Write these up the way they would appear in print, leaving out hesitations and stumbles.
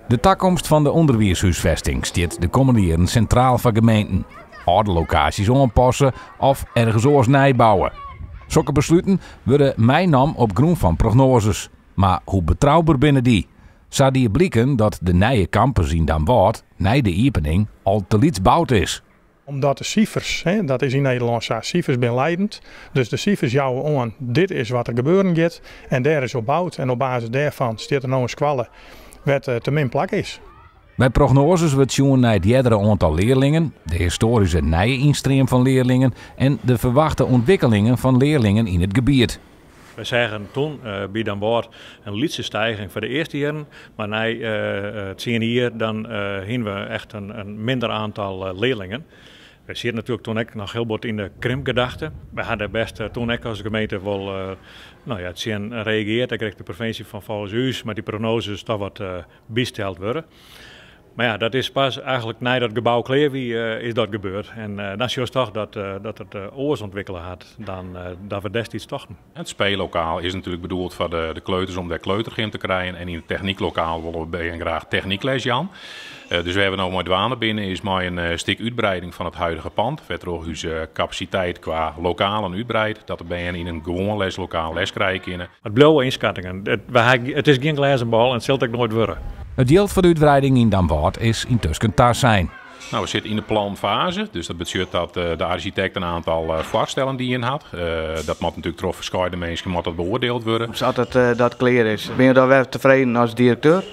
De toekomst van de onderwijshuisvesting staat de komende jaren centraal van gemeenten. Oude locaties aanpassen of ergens oors nijbouwen. Zulke besluiten worden mijnam op groen van prognoses. Maar hoe betrouwbaar binnen die? Zou die blijken dat de nieuwe campus in Den Bosch, na de opening, al te liets bouwd is? Omdat de cijfers, dat is in Nederland zo, cijfers zijn leidend. Dus de cijfers jouwen aan, dit is wat er gebeuren gaat. En daar is op bouwd. En op basis daarvan staat er nou een squalle wat te min plak is. Bij prognoses wordt zien naar het jerdere aantal leerlingen, de historische nieuwe instroom van leerlingen en de verwachte ontwikkelingen van leerlingen in het gebied. We zagen toen bij Den Bosch een lietse stijging voor de eerste jaren, maar na het 10 jaar dan hingen we echt een minder aantal leerlingen. We zitten natuurlijk toen ook nog heel wat in de krimpgedachte. We hadden best toen ook als gemeente wel het zien reageerd. Dan kreeg de provincie van Valshuis, maar die prognoses toch wat bijsteld worden. Maar ja, dat is pas eigenlijk na dat gebouw klaar is dat gebeurd. En dan zie je toch dat het oors ontwikkelen had dan dat we destijds tochten. Het speellokaal is natuurlijk bedoeld voor de kleuters om daar kleutergym te krijgen. En in het technieklokaal willen we graag techniekles Jan. Dus we hebben nou mooi dwanen binnen is maar een stuk uitbreiding van het huidige pand. Verder capaciteit qua lokaal en uitbreid. Dat we in een gewoon leslokaal les krijgen. Het blauwe inschattingen. Het is geen glazen bal en het zal ook nooit worden. Het geld voor de uitbreiding in Den Bosch is intussen daar zijn. Nou, we zitten in de planfase, dus dat betekent dat de architect een aantal voorstellen die in had. Dat moet natuurlijk door verschillende mensen moet dat beoordeeld worden. Als dat klaar is, ben je daar wel tevreden als directeur?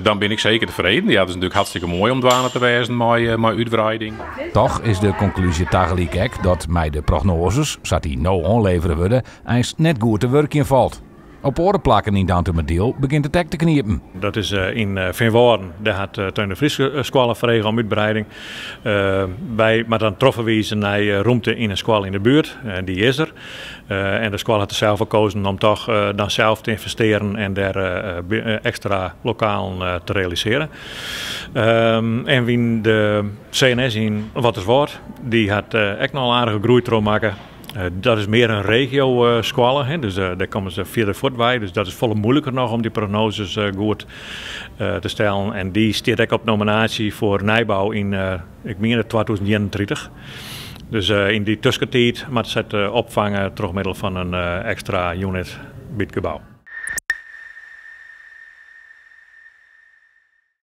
Dan ben ik zeker tevreden. Ja, het is natuurlijk hartstikke mooi om dwanen te wezen met uitbreiding. Toch is de conclusie tegelijk dat met de prognoses, zoals die nou aanleveren worden, eens net goed te werk in valt. Op orenplakken in Dantemerdeel begint het hek te kniepen. Dat is in Veenwoorden. Daar had Teun de Vries squallen verregen om uitbreiding. Maar dan troffen we ze naar ruimte in een squal in de buurt. Die is er. En de squal had er zelf gekozen om toch dan zelf te investeren en daar extra lokaal te realiseren. En wie de CNS in wat is woord, die had echt nog een aardige groei te maken. Dat is meer een regio-squallen, dus daar komen ze verder voort bij. Dus dat is volle moeilijker nog om die prognoses goed te stellen. En die staat ook op nominatie voor nijbouw in, ik meen 2031. Dus in die tussentijd moet ze het opvangen door middel van een extra unit bij het gebouw.